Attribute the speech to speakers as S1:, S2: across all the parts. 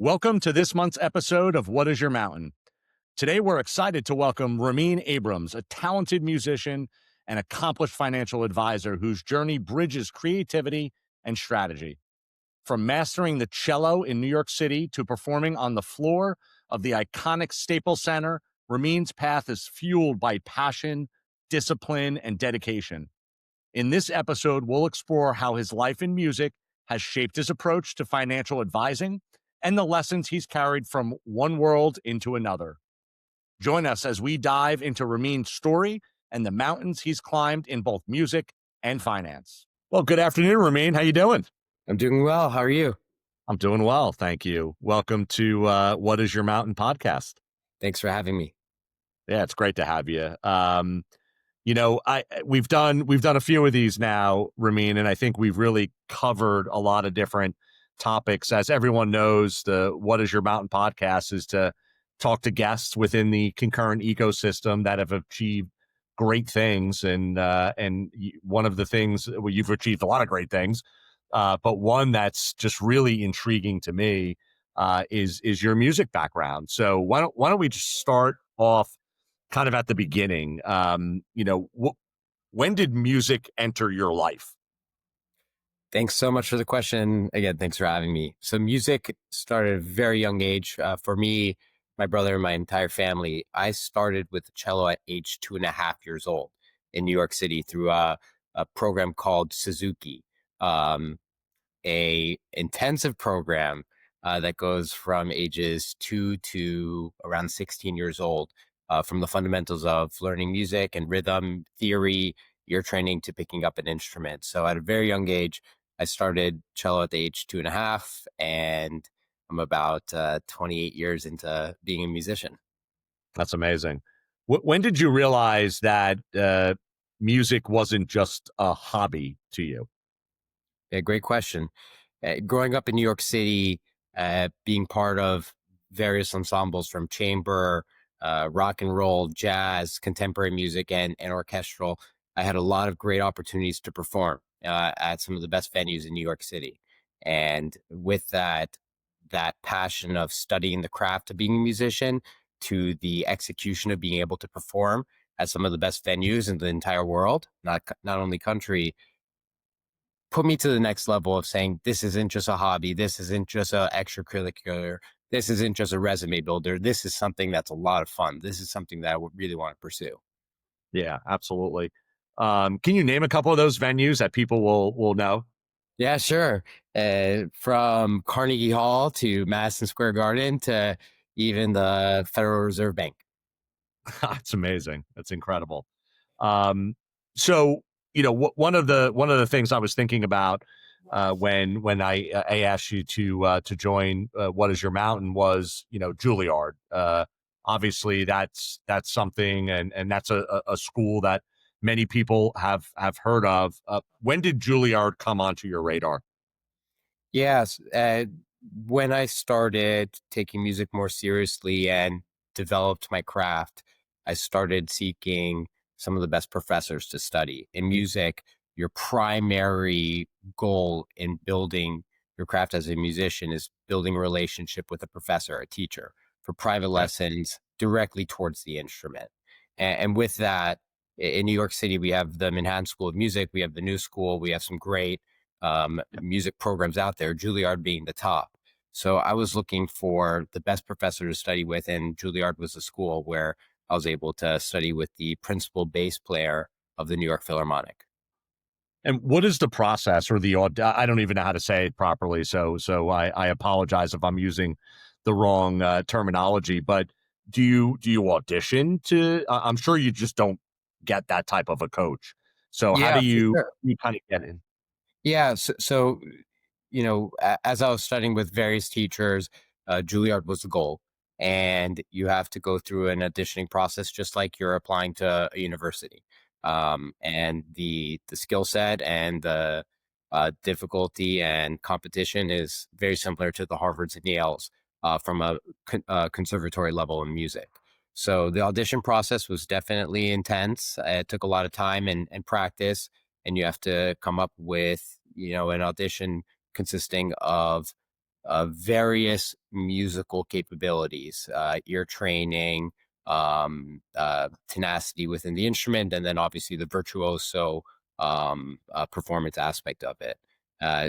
S1: Welcome to this month's episode of What is Your Mountain? Today, we're excited to welcome Ramin Abrams, a talented musician and accomplished financial advisor whose journey bridges creativity and strategy. From mastering the cello in New York City to performing on the floor of the iconic Staples Center, Ramin's path is fueled by passion, discipline, and dedication. In this episode, we'll explore how his life in music has shaped his approach to financial advising and the lessons he's carried from one world into another. Join us as we dive into Ramin's story and the mountains he's climbed in both music and finance. Well, good afternoon, Ramin. How you doing?
S2: I'm doing well. How are you?
S1: I'm doing well, thank you. Welcome to What is Your Mountain podcast.
S2: Thanks for having me.
S1: Yeah, it's great to have you. We've done a few of these now, Ramin, and I think we've really covered a lot of different topics. As everyone knows, the What is Your Mountain podcast is to talk to guests within the concurrent ecosystem that have achieved great things. And one of the things, well, you've achieved a lot of great things, but one that's just really intriguing to me is your music background. So why don't we just start off kind of at the beginning? When did music enter your life?
S2: Thanks so much for the question. Again, thanks for having me. So music started at a very young age. For me, my brother, and my entire family, I started with the cello at age 2.5 years old in New York City through a program called Suzuki, a intensive program that goes from ages 2 to around 16 years old, from the fundamentals of learning music and rhythm theory, ear training, to picking up an instrument. So at a very young age, I started cello at the age 2.5, and I'm about 28 years into being a musician.
S1: That's amazing. When did you realize that music wasn't just a hobby to you?
S2: Yeah, great question. Growing up in New York City, being part of various ensembles from chamber, rock and roll, jazz, contemporary music, and orchestral, I had a lot of great opportunities to perform at some of the best venues in New York City. And with that passion of studying the craft of being a musician to the execution of being able to perform at some of the best venues in the entire world, not only country, put me to the next level of saying, this isn't just a hobby. This isn't just an extracurricular. This isn't just a resume builder. This is something that's a lot of fun. This is something that I would really want to pursue.
S1: Yeah, absolutely. Can you name a couple of those venues that people will know?
S2: Yeah, sure. From Carnegie Hall to Madison Square Garden to even the Federal Reserve Bank.
S1: It's amazing. That's incredible. Um, so one of the things I was thinking about when I asked you to join What is Your Mountain was Juilliard. Obviously, that's something, and that's a school that many people have heard of. When did Juilliard come onto your radar?
S2: Yes. When I started taking music more seriously and developed my craft, I started seeking some of the best professors to study. In music, your primary goal in building your craft as a musician is building a relationship with a professor, a teacher, for private
S1: Yeah.
S2: lessons directly towards the instrument. And with that, in New York City, we have the Manhattan School of Music, we have the New School, we have some great music programs out there, Juilliard being the top. So I was looking for the best professor to study with, and Juilliard was a school where I was able to study with the principal bass player of the New York Philharmonic.
S1: And what is the process or I don't even know how to say it properly. So I apologize if I'm using the wrong terminology, but do you audition to, I'm sure you just don't get that type of a coach. So how do
S2: Yeah, for
S1: you,
S2: sure.
S1: you kind of get in?
S2: Yeah. As I was studying with various teachers, Juilliard was the goal. And you have to go through an auditioning process just like you're applying to a university. And the skill set and the difficulty and competition is very similar to the Harvards and Yales from a conservatory level in music. So the audition process was definitely intense. It took a lot of time and practice, and you have to come up with an audition consisting of various musical capabilities, ear training, tenacity within the instrument, and then obviously the virtuoso performance aspect of it.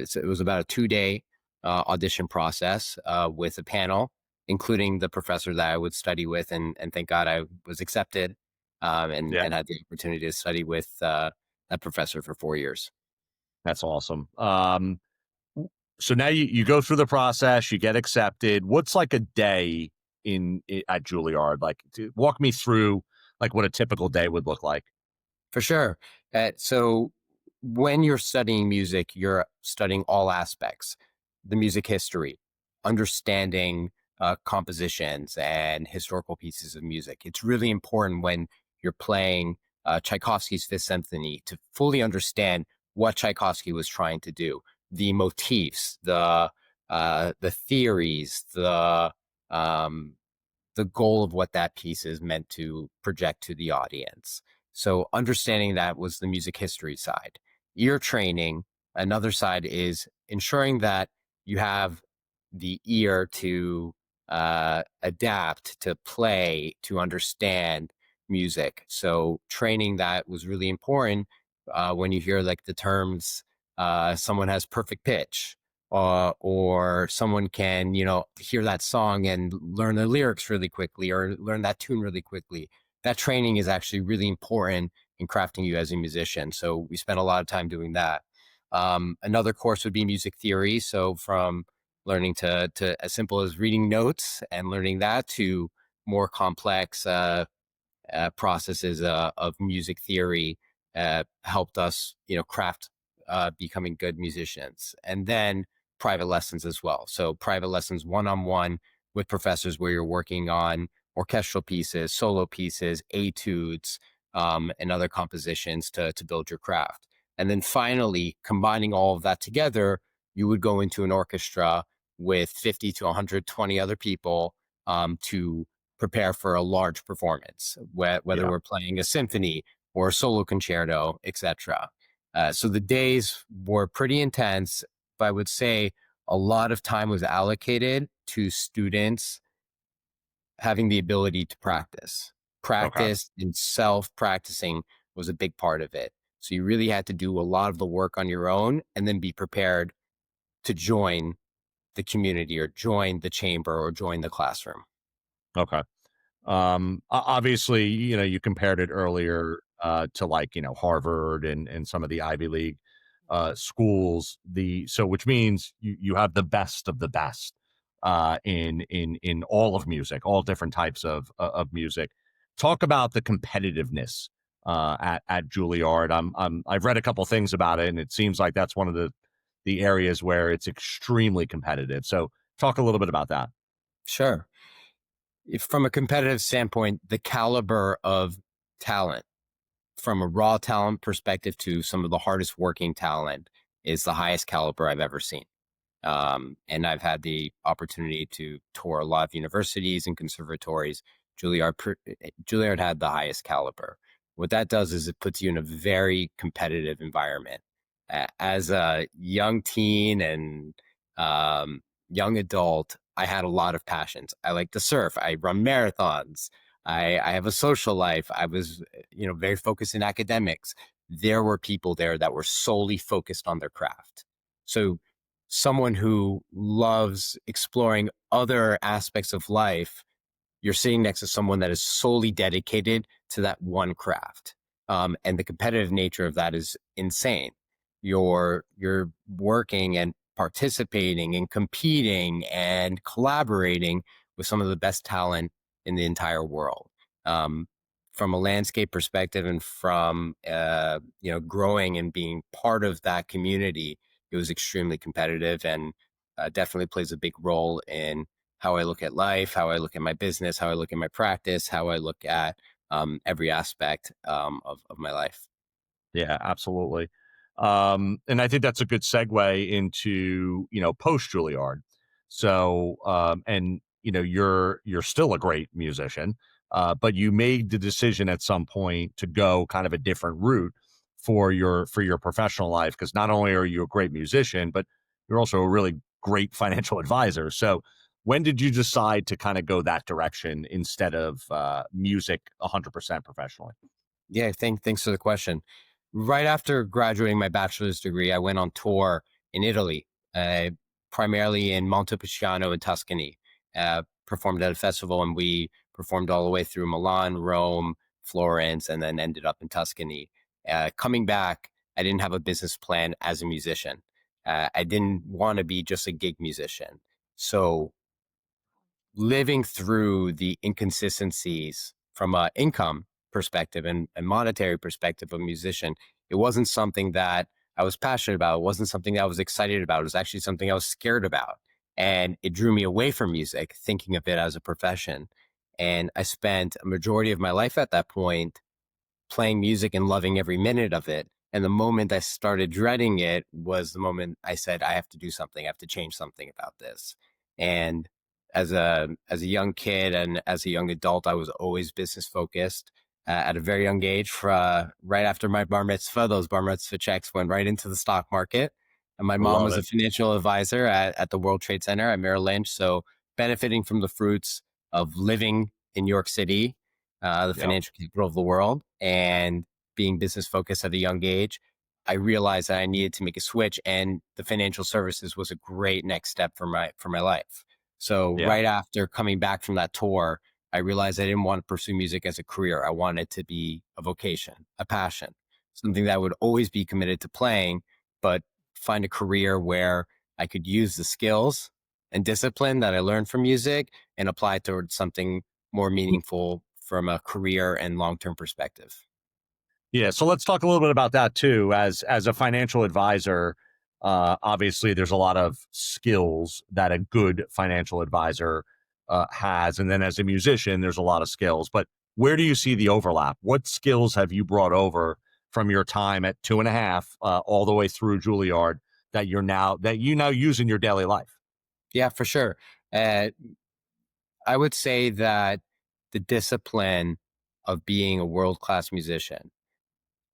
S2: So it was about a 2 day audition process with a panel, including the professor that I would study with, and thank God I was accepted,
S1: Yeah,
S2: and had the opportunity to study with that professor for 4 years.
S1: that's awesome. W so now you go through the process, you get accepted. What's like a day at Juilliard? Like, walk me through, like, what a typical day would look like.
S2: For sure. So when you're studying music, you're studying all aspects, the music history, understanding compositions and historical pieces of music. It's really important when you're playing Tchaikovsky's Fifth Symphony to fully understand what Tchaikovsky was trying to do, the motifs, the theories, um, the goal of what that piece is meant to project to the audience. So understanding that was the music history side. Ear training, another side is ensuring that you have the ear to adapt, to play, to understand music. So training that was really important when you hear like the terms, someone has perfect pitch, or someone can, hear that song and learn the lyrics really quickly or learn that tune really quickly. That training is actually really important in crafting you as a musician. So we spent a lot of time doing that. Another course would be music theory. So from learning to as simple as reading notes and learning that to more complex processes of music theory helped us, craft becoming good musicians. And then private lessons as well. So private lessons one-on-one with professors where you're working on orchestral pieces, solo pieces, etudes, and other compositions to build your craft. And then finally, combining all of that together, you would go into an orchestra with 50 to 120 other people to prepare for a large performance, whether
S1: Yeah.
S2: we're playing a symphony or a solo concerto, etc. So the days were pretty intense, but I would say a lot of time was allocated to students having the ability to practice.
S1: Okay.
S2: Practice and self practicing was a big part of it. So you really had to do a lot of the work on your own and then be prepared to join the community or join the chamber or join the classroom.
S1: Okay. Obviously, you compared it earlier to, like, Harvard and some of the Ivy League schools. Which means you have the best of the best in all of music, all different types of music. Talk about the competitiveness at Juilliard. I've read a couple things about it, and it seems like that's one of the areas where it's extremely competitive. So talk a little bit about that.
S2: Sure. If from a competitive standpoint, the caliber of talent from a raw talent perspective to some of the hardest working talent is the highest caliber I've ever seen. And I've had the opportunity to tour a lot of universities and conservatories. Juilliard had the highest caliber. What that does is it puts you in a very competitive environment. As a young teen and um, young adult, I had a lot of passions. I like to surf. I run marathons. I have a social life. I was, very focused in academics. There were people there that were solely focused on their craft. So someone who loves exploring other aspects of life, you're sitting next to someone that is solely dedicated to that one craft. And the competitive nature of that is insane. You're working and participating and competing and collaborating with some of the best talent in the entire world. Um, from a landscape perspective and from growing and being part of that community, it was extremely competitive and definitely plays a big role in how I look at life, how I look at my business, how I look at my practice, how I look at every aspect of my life.
S1: Yeah, absolutely. And I think that's a good segue into, post Juilliard. So, and you're still a great musician, but you made the decision at some point to go kind of a different route for your professional life, because not only are you a great musician, but you're also a really great financial advisors. So when did you decide to kind of go that direction instead of music 100% professionally?
S2: Yeah, thanks for the question. Right after graduating my bachelor's degree, I went on tour in Italy, uh, primarily in Montepulciano in Tuscany. Performed at a festival, and we performed all the way through Milan, Rome, Florence, and then ended up in Tuscany. Coming back, I didn't have a business plan as a musician. I didn't want to be just a gig musician. So living through the inconsistencies from a income perspective and monetary perspective of a musician, it wasn't something that I was passionate about. It wasn't something that I was excited about. It was actually something I was scared about. And it drew me away from music, thinking of it as a profession. And I spent a majority of my life at that point playing music and loving every minute of it. And the moment I started dreading it was the moment I said, I have to do something. I have to change something about this. And as a young kid and as a young adult, I was always business focused. At a very young age, right after my bar mitzvah, those bar mitzvah checks went right into the stock market. And my mom
S1: Love
S2: was a
S1: it.
S2: financial advisor at the World Trade Center at Merrill Lynch. So benefiting from the fruits of living in New York City, the
S1: Yep.
S2: financial capital of the world, and being business focused at a young age, I realized that I needed to make a switch, and the financial services was a great next step for my life. So
S1: Yeah.
S2: right after coming back from that tour, I realized I didn't want to pursue music as a career. I wanted it to be a vocation, a passion, something that I would always be committed to playing, but find a career where I could use the skills and discipline that I learned from music and apply it towards something more meaningful from a career and long-term perspective.
S1: Yeah, so let's talk a little bit about that too. As a financial advisor, obviously there's a lot of skills that a good financial advisor has, and then as a musician, there's a lot of skills. But where do you see the overlap? What skills have you brought over from your time at two and a half all the way through Juilliard that you now use in your daily life?
S2: Yeah, for sure. Uh, I would say that the discipline of being a world-class musician,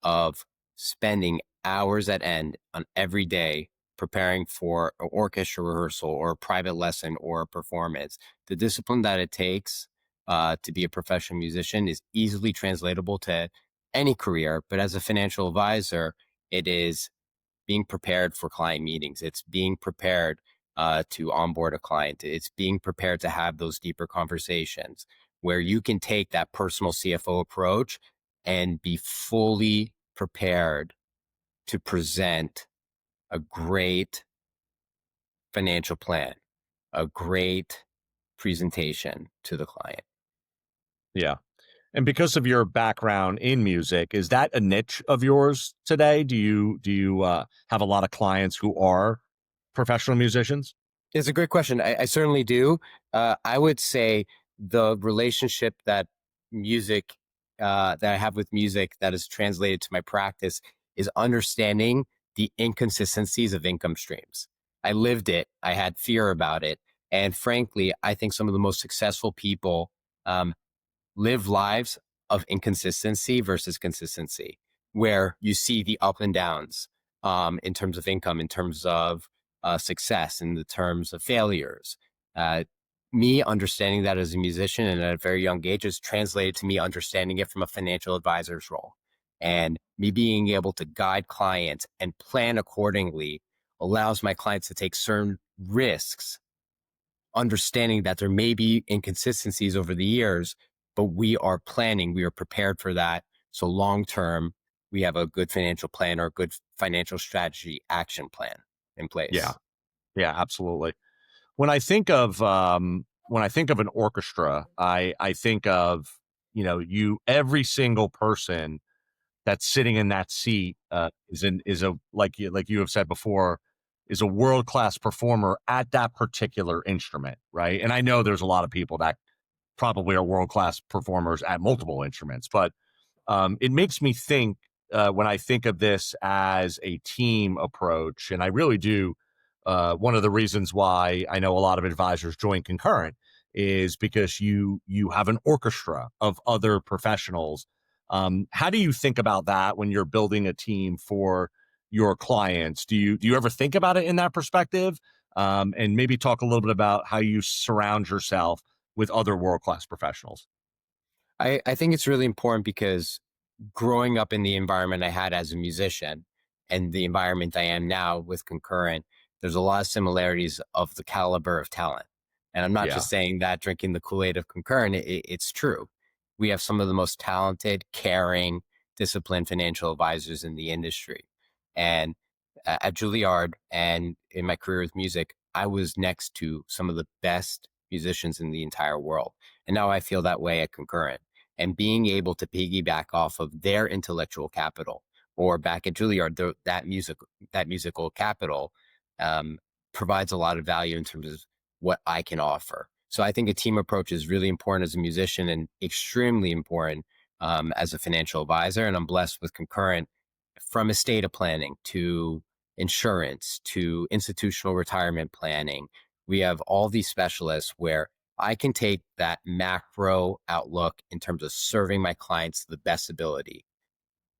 S2: of spending hours at end on every day preparing for an orchestra rehearsal or a private lesson or a performance, the discipline that it takes to be a professional musician is easily translatable to any career. But as a financial advisor, it is being prepared for client meetings. It's being prepared to onboard a client. It's being prepared to have those deeper conversations where you can take that personal CFO approach and be fully prepared to present a great financial plan, a great presentation to the client.
S1: Yeah. And because of your background in music, is that a niche of yours today? Do you have a lot of clients who are professional musicians?
S2: It's a great question. I certainly do. I would say the relationship that music, that I have with music that is translated to my practice is understanding the inconsistencies of income streams. I lived it. I had fear about it. And frankly, I think some of the most successful people um, live lives of inconsistency versus consistency, where you see the up and downs in terms of income, in terms of success, in the terms of failures. Uh, Me understanding that as a musician and at a very young age is translated to me understanding it from a financial advisor's role. And me being able to guide clients and plan accordingly allows my clients to take certain risks, understanding that there may be inconsistencies over the years, but we are planning, we are prepared for that. So long term, we have a good financial plan or a good financial strategy action plan in
S1: Yeah.
S2: place.
S1: Yeah, absolutely. When I think of an orchestra, I think of, you every single person that's sitting in that seat is a like you have said before, is a world-class performer at that particular instrument, right? And I know there's a lot of people that probably are world-class performers at multiple instruments, but it makes me think when I think of this as a team approach, and I really do. One of the reasons why I know a lot of advisors join concurrent is because you have an orchestra of other professionals. How do you think about that when you're building a team for your clients? Do you ever think about it in that perspective? and maybe talk a little bit about how you surround yourself with other world class professionals.
S2: I think it's really important because growing up in the environment I had as a musician and the environment I am now with Concurrent, there's a lot of similarities of the caliber of talent. And I'm not
S1: Yeah.
S2: just saying that drinking the Kool-Aid of Concurrent, it's true. We have some of the most talented, caring, disciplined financial advisors in the industry. And at Juilliard and in my career with music, I was next to some of the best musicians in the entire world. And now I feel that way at Concurrent. And being able to piggyback off of their intellectual capital, or back at Juilliard, that musical capital, um, provides a lot of value in terms of what I can offer. So I think a team approach is really important as a musician and extremely important as a financial advisor. And I'm blessed with Concurrent, from estate planning to insurance to institutional retirement planning. We have all these specialists where I can take that macro outlook in terms of serving my clients to the best ability.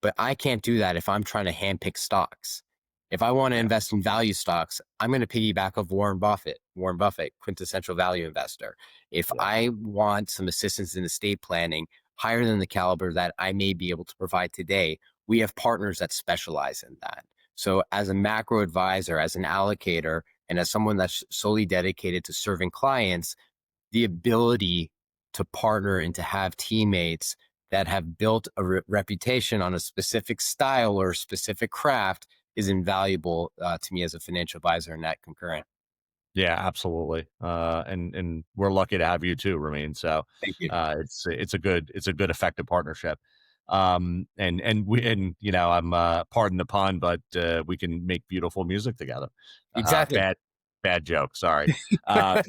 S2: But I can't do that if I'm trying to handpick stocks. If I want to
S1: Yeah.
S2: invest in value stocks, I'm going to piggyback off Warren Buffett, quintessential value investor. If
S1: Yeah.
S2: I want some assistance in estate planning higher than the caliber that I may be able to provide today, we have partners that specialize in that. So as a macro advisor, as an allocator, and as someone that's solely dedicated to serving clients, the ability to partner and to have teammates that have built a reputation on a specific style or a specific craft is invaluable to me as a financial advisor in that Concurrent.
S1: Yeah, absolutely. And we're lucky to have you too, Ramin. So
S2: Thank you.
S1: it's a good effective partnership. And I'm pardon the pun, but we can make beautiful music together.
S2: Exactly.
S1: Bad joke. Sorry. So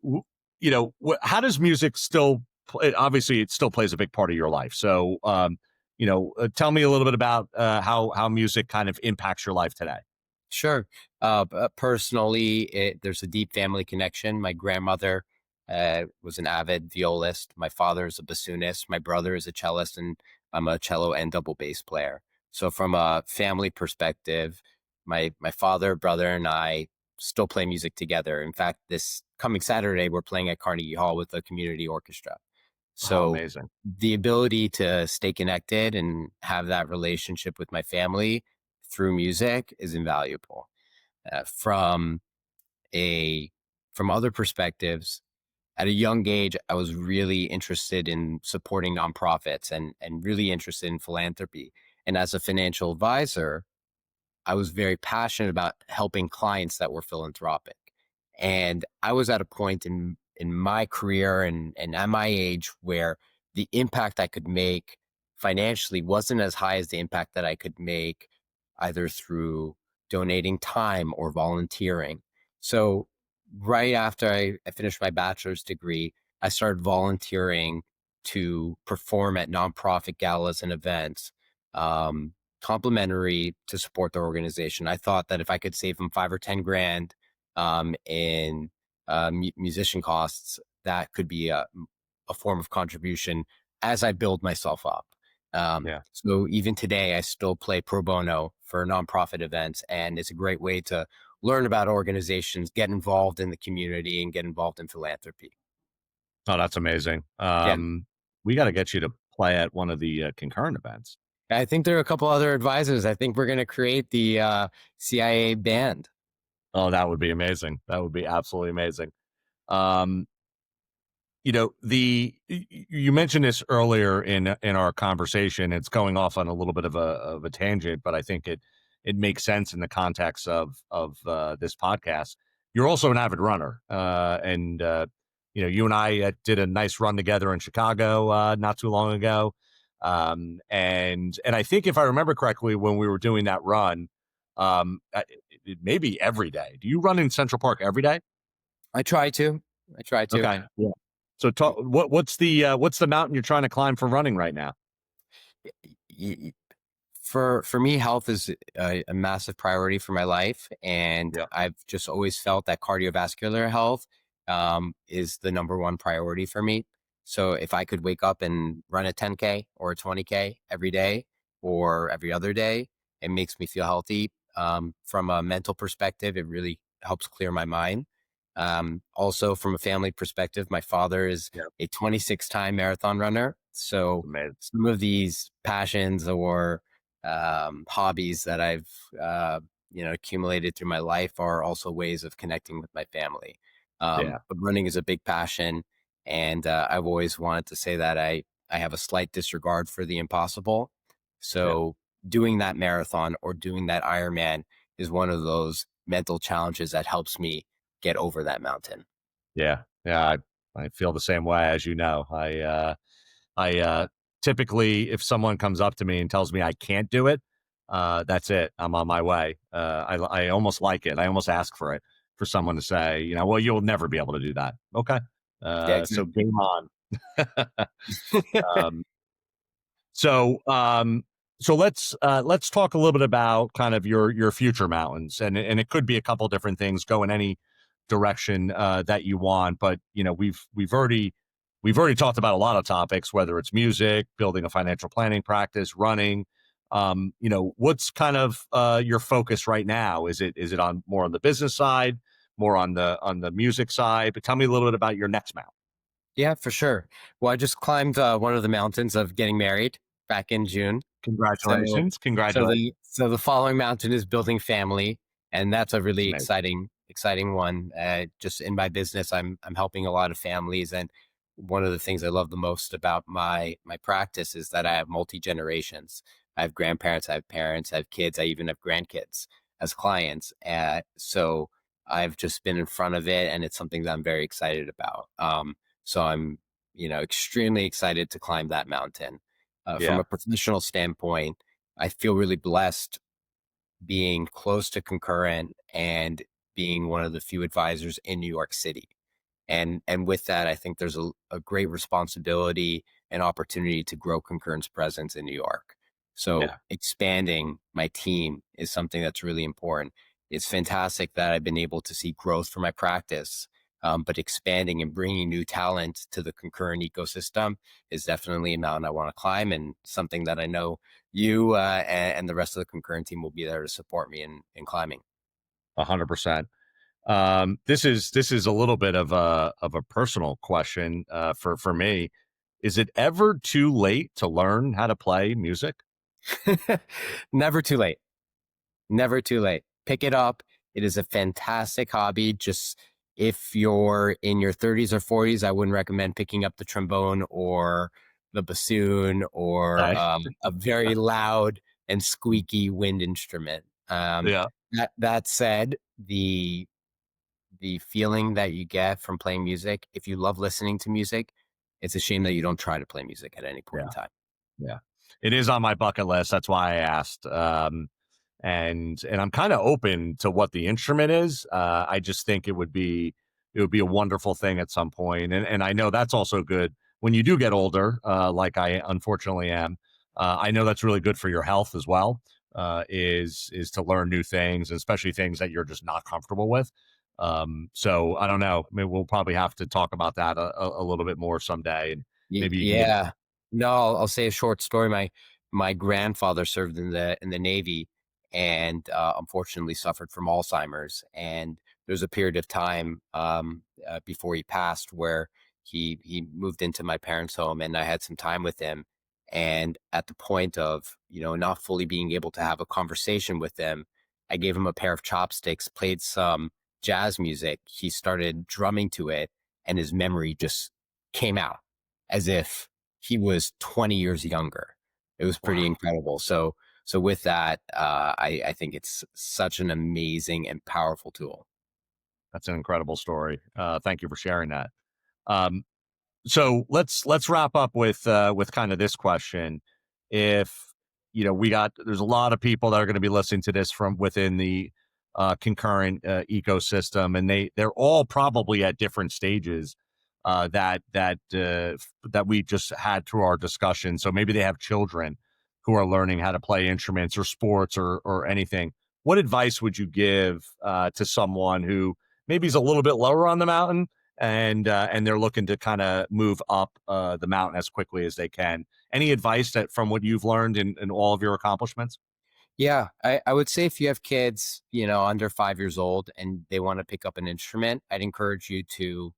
S1: w- how does music still play? Obviously, it still plays a big part of your life. So tell me a little bit about how music kind of impacts your life today.
S2: Sure. Personally, there's a deep family connection. My grandmother was an avid violist. My father is a bassoonist. My brother is a cellist, and I'm a cello and double bass player. So, from a family perspective, my father, brother, and I still play music together. In fact, this coming Saturday, we're playing at Carnegie Hall with a community orchestra.
S1: Oh,
S2: So,
S1: amazing.
S2: the ability to stay connected and have that relationship with my family through music is invaluable. From a from other perspectives, at a young age, I was really interested in supporting nonprofits and really interested in philanthropy. And as a financial advisor, I was very passionate about helping clients that were philanthropic. And I was at a point in my career and at my age where the impact I could make financially wasn't as high as the impact that I could make either through donating time or volunteering. So right after I finished my bachelor's degree, I started volunteering to perform at nonprofit galas and events. Complimentary to support the organization. I thought that if I could save them 5 or 10 grand in musician costs, that could be a form of contribution as I build myself up.
S1: Yeah.
S2: So even today, I still play pro bono for nonprofit events, and it's a great way to learn about organizations, get involved in the community, and get involved in philanthropy.
S1: Oh, that's amazing.
S2: Yeah.
S1: We got to get you to play at one of the concurrent events.
S2: I think there are a couple other advisors. I think we're going to create the CIA band.
S1: Oh, that would be amazing. That would be absolutely amazing. Um, you mentioned this earlier in our conversation. It's going off on a little bit of a tangent, but I think it makes sense in the context of this podcast. You're also an avid runner, and you and I did a nice run together in Chicago not too long ago, and I think if I remember correctly, when we were doing that run, maybe every day. Do you run in Central Park every day?
S2: I try to. I try to.
S1: Okay. Yeah. So what's the mountain you're trying to climb for running right now?
S2: Y- for me, health is a massive priority for my life, and
S1: Yeah.
S2: I've just always felt that cardiovascular health is the number one priority for me. So if I could wake up and run a 10K or a 20K every day or every other day, it makes me feel healthy. From a mental perspective, it really helps clear my mind. Also, from a family perspective, my father is
S1: Yeah.
S2: a 26-time marathon runner. So
S1: Amazing.
S2: some of these passions or hobbies that I've accumulated through my life are also ways of connecting with my family.
S1: Yeah.
S2: But running is a big passion, and I've always wanted to say that I have a slight disregard for the impossible.
S1: Yeah.
S2: So doing that marathon or doing that Ironman is one of those mental challenges that helps me get over that mountain.
S1: Yeah. Yeah. I feel the same way as you know. I typically, if someone comes up to me and tells me I can't do it, that's it. I'm on my way. I almost like it. I almost ask for it for someone to say, well, you'll never be able to do that. Okay.
S2: Yeah,
S1: So
S2: exactly.
S1: game on. um, So, so let's talk a little bit about kind of your future mountains, and it could be a couple different things. Go in any direction that you want, but we've already talked about a lot of topics, whether it's music, building a financial planning practice, running. What's kind of your focus right now? Is it on more on the business side, more on the music side? But tell me a little bit about your next mount.
S2: Yeah, for sure. Well, I just climbed one of the mountains of getting married back in June. So,
S1: Congratulations!
S2: so
S1: Congratulations!
S2: the following mountain is building family, and that's a
S1: That's
S2: really
S1: amazing.
S2: exciting one. Just in my business, I'm helping a lot of families, and one of the things I love the most about my practice is that I have multi generations. I have grandparents, I have parents, I have kids, I even have grandkids as clients. So I've just been in front of it, and it's something that I'm very excited about. So I'm extremely excited to climb that mountain. From
S1: Yeah,
S2: a professional standpoint, I feel really blessed being close to Concurrent and being one of the few advisors in New York City. And with that, I think there's a great responsibility and opportunity to grow Concurrent's presence in New York. So
S1: yeah.
S2: expanding my team is something that's really important. It's fantastic that I've been able to see growth for my practice, but expanding and bringing new talent to the Concurrent ecosystem is definitely a mountain I want to climb, and something that I know you and the rest of the Concurrent team will be there to support me in climbing.
S1: 100%. This is a little bit of a personal question for me. Is it ever too late to learn how to play music?
S2: Never too late. Never too late. Pick it up. It is a fantastic hobby. Just if you're in your 30s or 40s, I wouldn't recommend picking up the trombone or the bassoon or
S1: Okay.
S2: a very loud and squeaky wind instrument.
S1: Yeah.
S2: That said, the feeling that you get from playing music, if you love listening to music, it's a shame that you don't try to play music at any point in
S1: Yeah.
S2: time.
S1: Yeah. It is on my bucket list. That's why I asked. And I'm kind of open to what the instrument is. I just think it would be a wonderful thing at some point. And I know that's also good when you do get older, like I unfortunately am. I know that's really good for your health as well. Is to learn new things, especially things that you're just not comfortable with. So I don't know. Maybe we'll probably have to talk about that a little bit more someday, and maybe you can give.
S2: Yeah. No, I'll say a short story. My grandfather served in the Navy, and unfortunately suffered from Alzheimer's. And there's a period of time before he passed where he moved into my parents' home, and I had some time with him. And at the point of not fully being able to have a conversation with him, I gave him a pair of chopsticks, played some jazz music. He started drumming to it, and his memory just came out as if he was 20 years younger. It was pretty
S1: Wow,
S2: incredible. So with that, I think it's such an amazing and powerful tool.
S1: that's an incredible story. Thank you for sharing that. Um, so let's wrap up with kind of this question. If we got there's a lot of people that are going to be listening to this from within the concurrent ecosystem, and they're all probably at different stages that we just had through our discussion. So maybe they have children who are learning how to play instruments or sports or anything. What advice would you give to someone who maybe is a little bit lower on the mountain, and they're looking to kind of move up the mountain as quickly as they can? Any advice that from what you've learned in all of your accomplishments?
S2: Yeah, I would say if you have kids, under 5 years old and they want to pick up an instrument, I'd encourage you to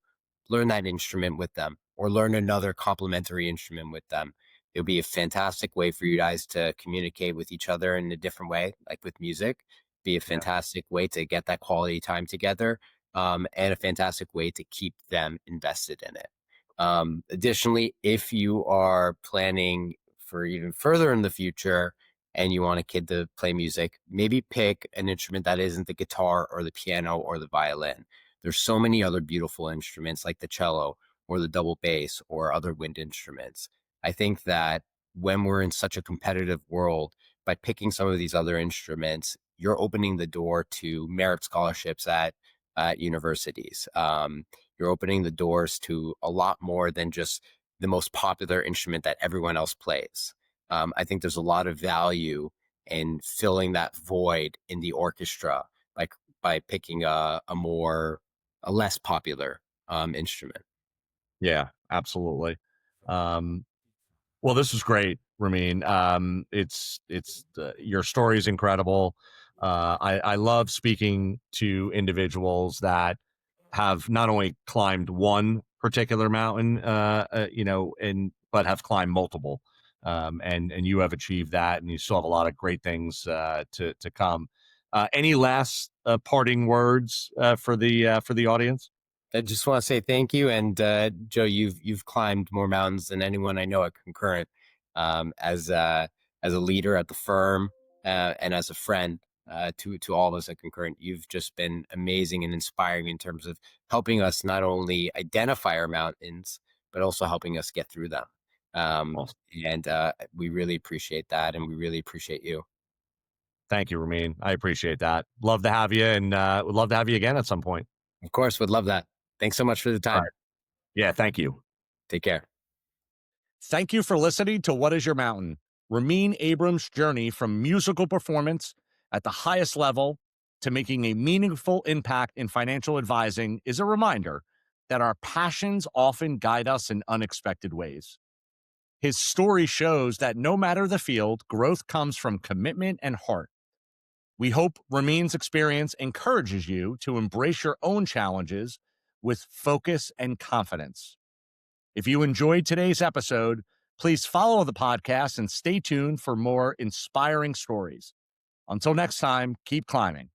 S2: learn that instrument with them or learn another complementary instrument with them. It'll be a fantastic way for you guys to communicate with each other in a different way, like with music. Be a
S1: Yeah.
S2: fantastic way to get that quality time together, and a fantastic way to keep them invested in it. Additionally, if you are planning for even further in the future, and you want a kid to play music, maybe pick an instrument that isn't the guitar or the piano or the violin. There's so many other beautiful instruments like the cello or the double bass or other wind instruments. I think that when we're in such a competitive world, by picking some of these other instruments, you're opening the door to merit scholarships at universities. You're opening the doors to a lot more than just the most popular instrument that everyone else plays. I think there's a lot of value in filling that void in the orchestra, like by picking a less popular instrument.
S1: Yeah, absolutely. Um, well, this is great, Ramin. Your story is incredible. I love speaking to individuals that have not only climbed one particular mountain, and but have climbed multiple. And you have achieved that, and you still have a lot of great things to come. Any last parting words for the audience?
S2: I just want to say thank you, and Joe, you've climbed more mountains than anyone I know at Concurrent. As a leader at the firm, and as a friend to all of us at Concurrent, you've just been amazing and inspiring in terms of helping us not only identify our mountains, but also helping us get through them. Um,
S1: Awesome.
S2: and we really appreciate that, and we really appreciate you.
S1: Thank you, Ramin. I appreciate that. Love to have you, and would love to have you again at some point.
S2: Of course, would love that. Thanks so much for the
S1: All
S2: time.
S1: right. Yeah. Thank you.
S2: Take care.
S1: Thank you for listening to What is Your Mountain? Ramin Abrams' journey from musical performance at the highest level to making a meaningful impact in financial advising is a reminder that our passions often guide us in unexpected ways. His story shows that no matter the field, growth comes from commitment and heart. We hope Ramin's experience encourages you to embrace your own challenges with focus and confidence. If you enjoyed today's episode, please follow the podcast and stay tuned for more inspiring stories. Until next time, keep climbing.